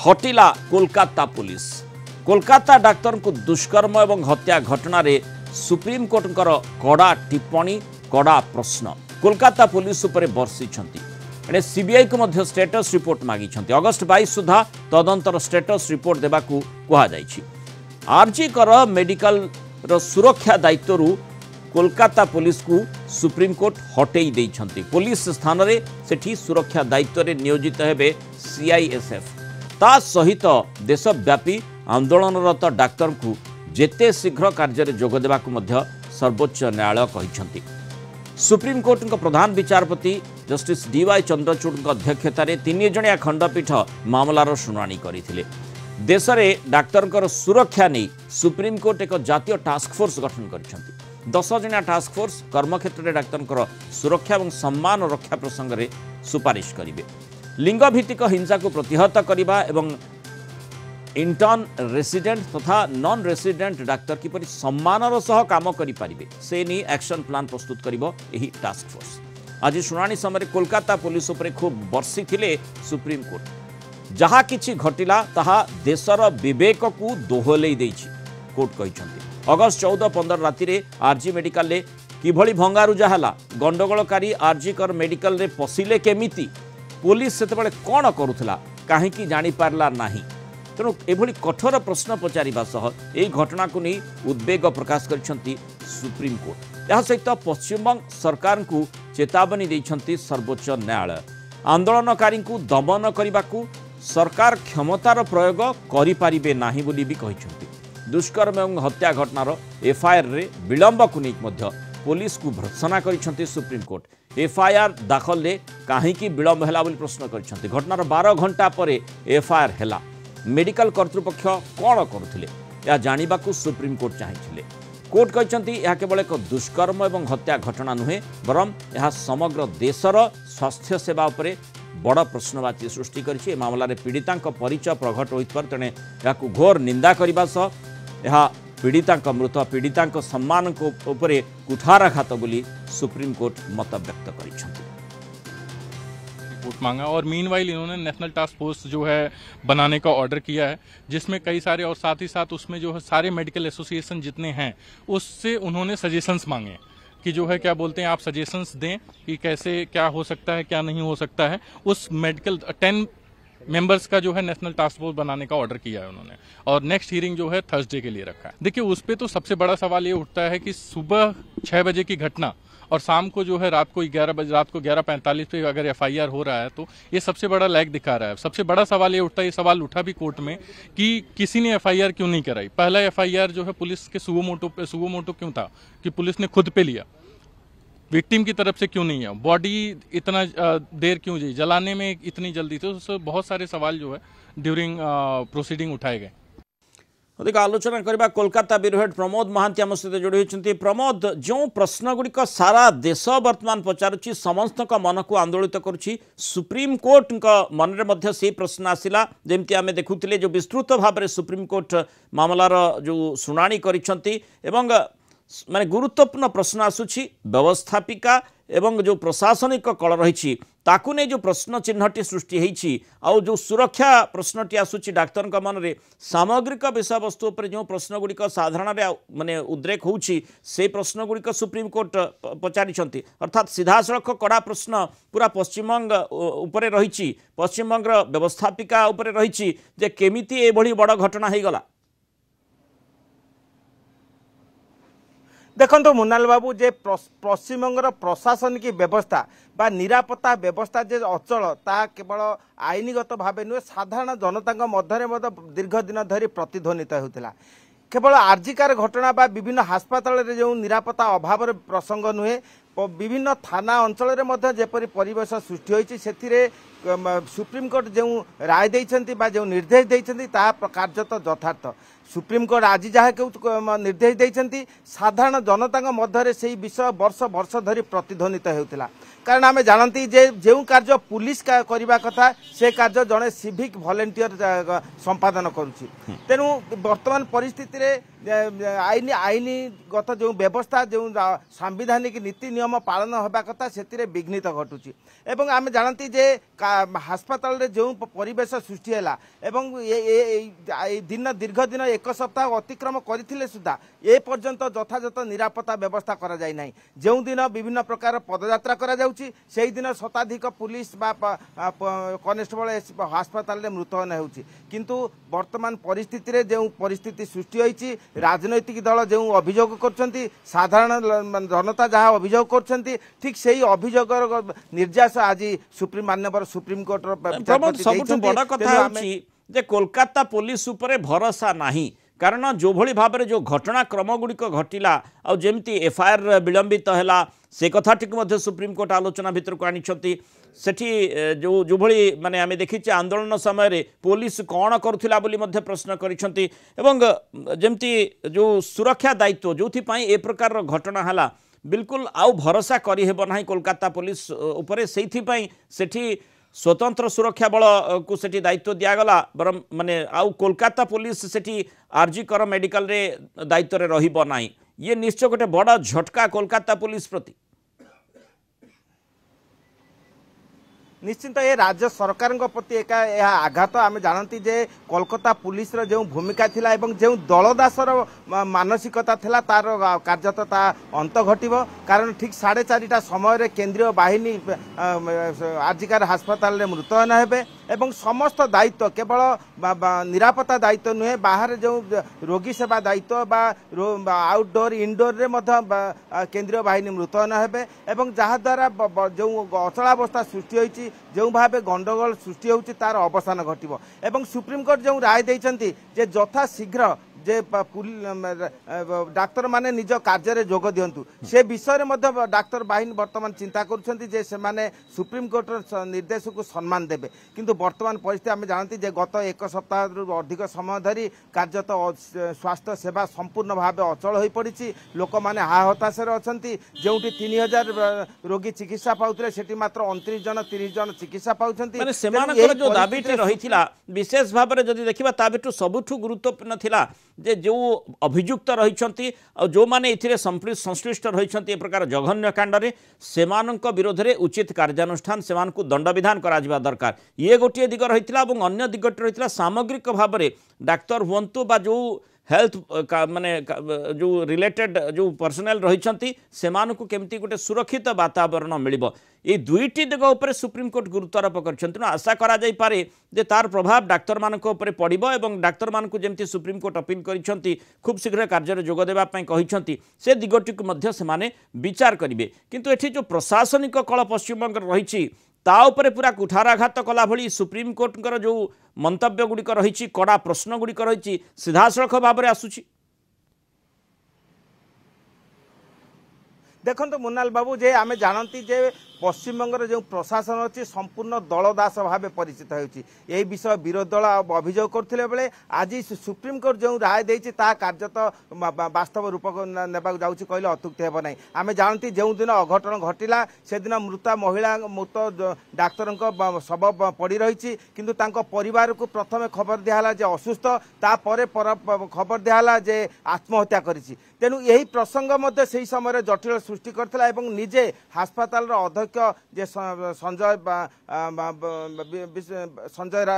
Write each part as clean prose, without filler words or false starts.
हटिला Kolkata police. Kolkata doctor को दुष्कर्म और हत्या घटना रे सुप्रीम कोर्ट कड़ा टिप्पणी कड़ा प्रश्न कोलकाता पुलिस उपरे बर्षिछंती। एने सीबीआई को मध्य स्टेटस रिपोर्ट मागी अगस्ट 22 सुधा तदंतर स्टेटस रिपोर्ट देबाकू कहा जायछि। आरजी कर मेडिकल रो सुरक्षा दायित्व कोलकाता पुलिस को सुप्रीम कोर्ट हटेई देइछंती। पुलिस स्थान रे सेठी सुरक्षा दायित्व रे नियोजित हेबे सीआईएसएफ। ता सहित देशव्यापी आंदोलनरत डाक्तर को जेते शीघ्र कार्य रे जोग देबाकू मध्य सर्वोच्च न्यायालय कहिछंती। सुप्रीम कोर्ट प्रधान विचारपति जस्टिस डीवाई चंद्रचूड़ अध्यक्षतार 3 जणिया खंडपीठ मामलार शुणाणी करथिले। देश में डाक्तर सुरक्षा नहीं सुप्रीम कोर्ट एक जातीय टास्क फोर्स गठन कर 10 जणिया टास्क फोर्स कर्मक्षेत्र में डाक्तर सुरक्षा और सम्मान रक्षा प्रसंग में सुपारिश करेंगे। लिंग भित्तिक हिंसा को प्रतिहत करने और इंटर्न रेसिडेंट तथा नॉन रेसिडेंट डाक्तर किपरि सम्मानर सह काम करें से नहीं एक्शन प्लान प्रस्तुत करिबो एही टास्क फोर्स। आज शुणाणी समय कोलकाता पुलिस उपरे खूब बर्षी थिले सुप्रीम कोर्ट। जहा किछि घटिला ताहा देशर विवेक को दोहलई देछि कोर्ट कहिसंती। अगस्ट 14-15 राति रे आरजी मेडिकल रे किभଳି भंगारुजा हला गंडगोलकारी आरजी कर मेडिकल रे पसिले केमिति पुलिस सेतेबेले कोन करूथला काहेकि जानि पारला नाही। तेणु एभली कठोर प्रश्न पचारिबा सह एही घटना को नहीं उद्वेग प्रकाश करिसंती सुप्रीम कोर्ट। यह सहित पश्चिमबंग सरकार को चेतावनी देइछंती सर्वोच्च न्यायालय। आंदोलनकारी को दमन करने को सरकार क्षमतार प्रयोग करिपारिबे नाही बोली भी कहिसंती। दुष्कर्म और हत्या घटनार एफआईआर रे विलंब को नहीं पुलिस को भर्त्सना करिसंती सुप्रीम कोर्ट। एफआईआर दाखल ले काहेकि विलंब हैला बोली प्रश्न करिसंती। घटनार 12 घंटा पर एफआईआर हैला मेडिकल कर्तृपक्ष कौन करुथिले या जानिबाकू सुप्रीम कोर्ट चाहिए। कोर्ट कहते यह केवल एक दुष्कर्म और हत्या घटना नुहे बरम यह समग्र देशर स्वास्थ्य सेवा उपरे बड़ प्रश्नवाची सृष्टि करिछि। मामला रे पीड़िता परिचय प्रकट होइतपर तेणे याकू घोर निंदा करबा सह यह पीड़िता मृत पीड़िता सम्मान को उपरे कुठाराघात बोली सुप्रीम कोर्ट मत व्यक्त करिछंती। रिपोर्ट मांगा और मीनवाइल इन्होंने नेशनल टास्क फोर्स जो है बनाने का ऑर्डर किया है, जिसमें कई सारे और साथ ही साथ उसमें जो है सारे मेडिकल एसोसिएशन जितने हैं उससे उन्होंने सजेशंस मांगे कि जो है क्या बोलते हैं आप सजेशंस दें कि कैसे क्या हो सकता है क्या नहीं हो सकता है। उस मेडिकल 10 मेंबर्स का जो है नेशनल टास्क फोर्स बनाने का ऑर्डर किया है उन्होंने और नेक्स्ट हियरिंग जो है थर्सडे के लिए रखा है। देखिए उस पर तो सबसे बड़ा सवाल ये उठता है कि सुबह 6 बजे की घटना और शाम को जो है रात को 11:45 पे अगर एफआईआर हो रहा है तो ये सबसे बड़ा लैग दिखा रहा है। सबसे बड़ा सवाल ये उठता है, ये सवाल उठा भी कोर्ट में कि किसी ने एफआईआर क्यों नहीं कराई। पहला एफआईआर जो है पुलिस के सुवोमोटो क्यों था कि पुलिस ने खुद पे लिया, विक्टिम की तरफ से क्यों नहीं है, बॉडी इतना देर क्यों जी जलाने में इतनी जल्दी। तो बहुत सारे सवाल जो है ड्यूरिंग प्रोसीडिंग उठाए गए। अधिक आलोचना करबा कोलकाता ब्यूरो हेड प्रमोद महांती आम सहित जोड़ी होती। प्रमोद, जो प्रश्न गुड़िक सारा देश वर्तमान पचारुची समस्त मन को आंदोलित करुच्ची सुप्रीम कोर्ट मन में से प्रश्न आसला जमती आम देखुले जो विस्तृत भाव में सुप्रीम कोर्ट मामलार जो शुणाणी करिसेंती एवं माने गुरुत्वपूर्ण प्रश्न आसुची व्यवस्थापिका एवं जो प्रशासनिक कल रही ताकू नहीं जो प्रश्न चिन्हटी सृष्टि होती आउ जो सुरक्षा प्रश्नटी आसूची डाक्तर मन में सामग्रिक विषय वस्तु पर जो प्रश्न गुड़िक साधारण माने उद्रेक होउची से प्रश्न गुड़िक सुप्रीम कोर्ट पचारिछंती। अर्थात सीधा सड़क कड़ा प्रश्न पूरा पश्चिमबंग उपरे रही पश्चिमबंग व्यवस्थापिका उपरे रही जे केमिति एभली बड़ घटना हो गला। देखो मुनाल बाबू जे पश्चिमबंगर प्रशासनिक व्यवस्था बा निरापत्ता व्यवस्था जे अचल ता केवल आईनगत भाव नुहे साधारण जनता मध्य दीर्घ दिन धरी प्रतिध्वनित होता। केवल आर्जिकार घटना बा विभिन्न हास्पाताल जो निरापत्ता अभाव प्रसंग नुहे विभिन्न थाना अंचल में जेपरी परिवेश सृष्टि होती से सुप्रीम कोर्ट जो राय देइछंती बा जो निर्देश देइछंती ता कार्यत यथार्थ। सुप्रीमकोर्ट आज जहाँ निर्देश देते साधारण जनता मध्य से विषय वर्ष वर्ष धरी प्रतिध्वनित होता कारण आम जानती जे जो कार्य पुलिस करने कथा से कार्य जड़े सिविक वॉलंटियर संपादन करुच्ची तेणु वर्तमान परिस्थिति आईन आईनगत जो व्यवस्था जो सांविधानिक नीति नियम पालन होगा कथा से विघ्नित घटुची एवं आम जानती जे हास्पाताल जो परिवेश सृष्टि है दिन दीर्घ दिन एक सप्ताह अतिक्रम करथिले सुधा ए पर्यंत यथायथ निरापत्ता व्यवस्था करा जाय नाही जो दिन विभिन्न प्रकार पदयात्रा करा जाउची सेही दिन शताधिक पुलिस बा कनेस्टेबल हास्पाताल रे मृत्यु होउची किंतु वर्तमान परिस्थिति रे जो परिस्थिति सृष्टि होईची राजनैतिक दल जो अभियोग करछंती साधारण जनता जहाँ अभियोग करछंती ठीक सेही अभियोगर निर्यास आज सुप्रीम माननीय सुप्रीम कोर्ट सबुठ बड़ कथा होची जे कोलकाता पुलिस उपरे भरोसा नहीं कारण जो भली भाव में जो घटनाक्रम गुड़िक घटिला आ जमी एफआईआर विलंबित है से कथाटी सुप्रीम कोर्ट आलोचना भितर को आनी सेठी जो भली माने आमे देखिचे आंदोलन समय रे पुलिस कौन करुथिला बोली मध्य प्रश्न करिसंती एवं जमती जो सुरक्षा दायित्व जोथि पई ए प्रकार घटना हला बिल्कुल आउ भरोसा करि हेबो नाही कोलकाता पुलिस उपरे सेथि पई सेठी स्वतंत्र सुरक्षा बल को सेठी दायित्व दियागला बरम माने आउ कोलकाता पुलिस सेठी आरजी कर मेडिकल रे दायित्व रे रहिबो नाही ये निश्चय गोटे बड़ा झटका कोलकाता पुलिस प्रति निश्चिंत ये राज्य सरकार प्रति एक आघात आम जानती जे कोलकाता पुलिस जो भूमिका थिला एवं जो दलदासर मानसिकता थिला तार कार्यता अंत घटिब कारण ठीक 4:30 समय केंद्रीय बाहिनी आजिकार हास्पाताल मृतयन हेबे एवं समस्त दायित्व केवल निरापत्ता दायित्व नुहे बाहर जो रोगी सेवा दायित्व बा आउटडोर इनडोर रे केंद्रीय बाहिनी मृतयन हेबे एवं जहाँ द्वारा जो अचलावस्था सृष्टि होती जो भाव गंडगोल सृष्टि होती तार अवसान घटिब एवं सुप्रीमकोर्ट जो राय देइछंती जे यथा शीघ्र जे डाक्तर माने निज कार्य जोग दिंतु से विषय में डाक्तर बाहिनी वर्तमान चिंता कर सुप्रीम कोर्ट निर्देश को सम्मान देवे किंतु वर्तमान परिस्थिति आम जानती जे गत एक सप्ताह अधिक समय धरी कार्यत स्वास्थ्य सेवा संपूर्ण भाव अचल हो पड़ी लोक मैंने हा हताशर अच्छा जो 3000 रोगी चिकित्सा पाते से मात्र 29 जन 30 जन चिकित्सा पाँच जो दाबी रही विशेष भाव में जब देखा ता भर सबुठ गुरुत्वपूर्ण थिला जे जो अभियुक्त रही जो माने इथिरे संश्लिष्ट रही प्रकार जघन्य कांड से विरोध में उचित कार्यानुष्ठान से दंड विधान करा दरकार ये गोटे दिग रही अन्य दिगटी रही सामग्रिक भाव में डाक्तर हुंतु बा जो हेल्थ माने जो रिलेटेड जो पर्सनल रही से केमती गोटे सुरक्षित वातावरण मिलिबो ये दुईटी दिग उपर सुप्रीम कोर्ट गुरुत्वारोप कर आशा करा जाई पारे जे तार प्रभाव डाक्तर मान पड़ो और डाक्तर मान जमी सुप्रीम कोर्ट अपील कर खूब शीघ्र कार्य जोग देवाई कहते से दिगटी को से विचार करेंगे किंतु एठी जो प्रशासनिक कल पश्चिमबंग रही ता उपरे पूरा कुठाराघात कला भली सुप्रीम कोर्ट जो मंतव्य गुड़िक रही कड़ा प्रश्न गुड़िक रही सीधासख भाव में आसूची देखो मुन्नाल बाबू जे आम जानती जे पश्चिमबंगर जो प्रशासन अच्छी संपूर्ण दलदास भाव परिचित होती विषय विरोधी दल अभियोग करते बेले आज सुप्रीम कोर्ट जो राय देती कार्यत वास्तव रूप ने कहले अत्युक्ति हेब ना आम जानती जो दिन अघटन घटिला से दिन मृता महिला मृत डाक्तर शव पड़ी रही किंतु परिवार को प्रथम खबर दिहला जे असुस्थ तापर खबर दिहला जे आत्महत्या करिछि तेणु यही प्रसंग से समय जटिल सृष्टि करथिला एवं निजे हास्पाताल अध्यक्ष जे संजय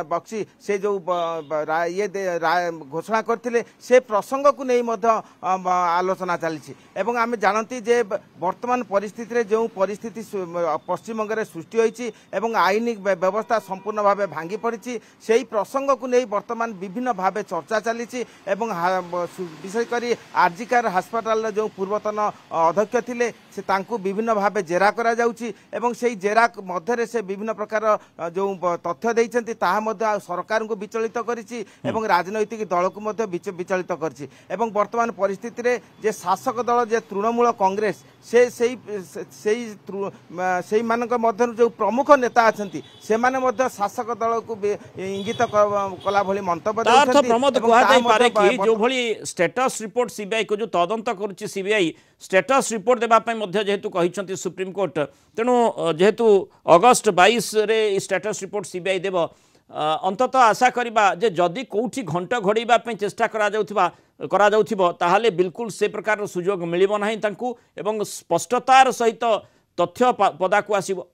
बक्सी से जो ये घोषणा करथिले से प्रसंग को नहीं आलोचना चली एवं आम जानती जे वर्तमान परिस्थिति रे जो परिस्थिति पश्चिमबंग में सृष्टि होती एवं आईन व्यवस्था संपूर्ण भाव भांगी पड़ी से ही प्रसंग को नहीं वर्तमान विभिन्न भाव चर्चा चली विशेषकर आरजीकर हास्पाताल जो पूर्वतन अध्यक्ष थे ଥିଲେ ସେ ତାଙ୍କୁ ବିଭିନ୍ନ ଭାବେ ଜେରା କରାଯାଉଛି ଏବଂ ସେଇ ଜେରା ମଧ୍ୟରେ ସେ ବିଭିନ୍ନ ପ୍ରକାର ଯେଉଁ ତଥ୍ୟ ଦେଇଛନ୍ତି ତାହା ମଧ୍ୟ ସରକାରଙ୍କୁ ବିଚଳିତ କରିଛି ଏବଂ ରାଜନୈତିକ ଦଳକୁ ମଧ୍ୟ ବିଚଳିତ କରିଛି ଏବଂ ବର୍ତ୍ତମାନ ପରିସ୍ଥିତିରେ ଯେ ଶାସକ ଦଳ ଯେ ତୃଣମୂଳ କଂଗ୍ରେସ ସେଇମାନଙ୍କ ମଧ୍ୟରୁ ଯେଉଁ ପ୍ରମୁଖ ନେତା ଅଛନ୍ତି ସେମାନେ ମଧ୍ୟ ଶାସକ ଦଳକୁ ଇଙ୍ଗିତ କଲା ଭଳି ମନ୍ତବ୍ୟ ଦେଉଛନ୍ତି। ପ୍ରମୋଦ କୁହାଯାଇପାରେ କି ଯେଉଁଭଳି ଷ୍ଟାଟସ୍ ରିପୋର୍ଟ ସିବିଆଇ को जो तदंत करुच्ची सीबीआई स्टेटस रिपोर्ट देवाई जेहेतु कहते सुप्रीमकोर्ट तेणु जेहेतु अगस्ट 22 रे स्टेटस रिपोर्ट सीबीआई देव अंततः आशा करवा जे जदि कौटी घंट घोड़ाई चेष्टा ताहले बिल्कुल से प्रकार सुजोग मिलिब नाही तांकू एवं स्पष्टतार सहित तथ्य पदाकू आसीबो।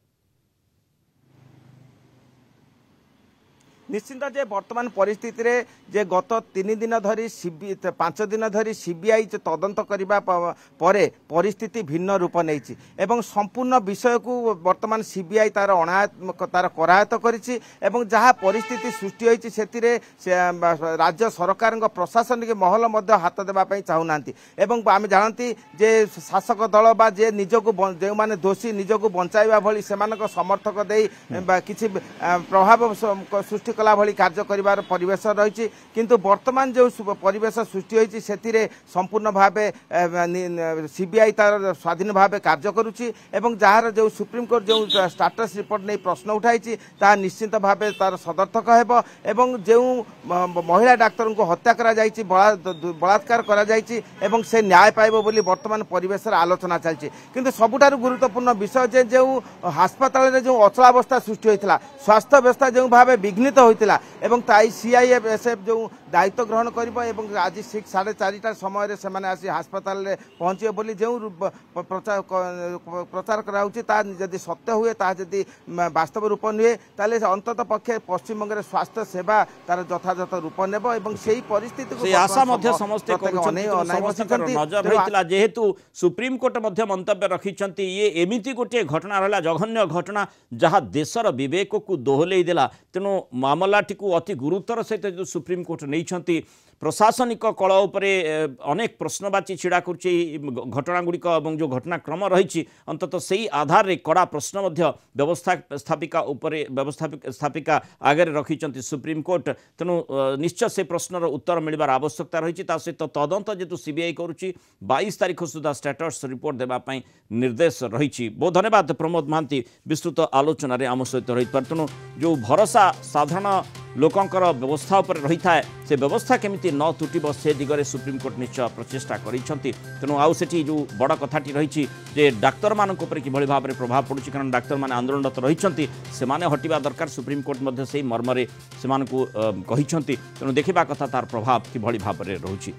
निश्चिंत जे वर्तमान परिस्थिति रे जे गत 3 दिन धरी 5 दिन धरी सीबीआई तदंत करने परे परिस्थिति भिन्न रूप नहीं एवं संपूर्ण विषय को वर्तमान सीबीआई तार करायत्त करिछि एवं जहाँ परिस्थिति सृष्टि होइछि सेतिरे राज्य सरकार प्रशासनिक महल मध्य हाथ देवाई चाहूना एवं आम जानती जे शासक दल बा जे निजको जो माने दोषी निजको बंचाइबा भली सेमानक समर्थक दे किछि प्रभाव सृष्टि कला भली कार्य करिवार परिवेश रही किंतु वर्तमान जो परिवेश सृष्टि होइछि सेतिरे संपूर्ण भावे सीबीआई तार स्वाधीन भावे कार्य करुछि एवं जार जो सुप्रीम कोर्ट जो स्टेटस रिपोर्ट नहीं प्रश्न उठाई ता निश्चित भावे तार सदर्थक हेबो एवं जो महिला डाक्तर को हत्या करा जायछि बलात्कार करा जायछि एवं से न्याय पाइबो बोली वर्तमान परिवेश आलोचना चलछि किंतु सबुठारु गुरुत्वपूर्ण विषय जे जो अस्पताल रे जो अचलावस्था सृष्टि होइतिला स्वास्थ्य व्यवस्था जो भावे विघ्नित होइतिला एवं ताई सीआईएफएसएफ जो दायित्व ग्रहण करिबो एवं आज 4:30 समय से माने आसी अस्पताल रे पहुंचियो बोली जो प्रचार कराउछि ता यदि सत्य हुए ता यदि वास्तव रूप निए ताले अंतत पक्षे पश्चिम बंग स्वास्थ्य सेवा तार यथायथ रूप नेबो एवं सेही परिस्थिति को आशा मध्य समस्त नजर रहितला जेहेतु सुप्रीम कोर्ट मध्य मंतव्य रखिछंती ये एमिति गोटे घटना रहला जघन्य घटना जहाँ देशर विवेक को दोहलै देला तेणु मामलाटी को अति गुरुतर सहित जो सुप्रीम कोर्ट नहीं प्रशासनिक कल उपरे अनेक प्रश्नवाची छिड़ा करुच्ची घटना गुड़िक जो घटनाक्रम रही अंतत से आधार रे कड़ा प्रश्न व्यवस्थापिका आगे रखिंट सुप्रीम कोर्ट तेणु निश्चय से प्रश्नर उत्तर मिलबार आवश्यकता रही सहित तदंत जेतु सीबीआई करुच्ची 22 तारीख सुधा स्टेटस रिपोर्ट देवाई निर्देश रही। बहुत धन्यवाद प्रमोद महांती विस्तृत आलोचन आम सहित रही तेणु जो भरोसा साधारण लोकंकर व्यवस्था उपर रही थाए से व्यवस्था केमिति न तुटिब से दिगरे सुप्रीमकोर्ट निश्चय प्रचेषा करिसेंति तेणु आउ सेठी जो बड़ कथाटी रही जे डाक्तर मानक उपर किभଳି भाबरे प्रभाव पड़ुछि कारण डाक्तर माने आंदोलनरत रहिसेंति सेमाने हटिबा दरकार सुप्रीमकोर्ट मध्ये सेही मर्मरे सेमानकु कहिसेंति तेणु देखिबा कथा तार प्रभाव किभଳି भाबरे रहुछि।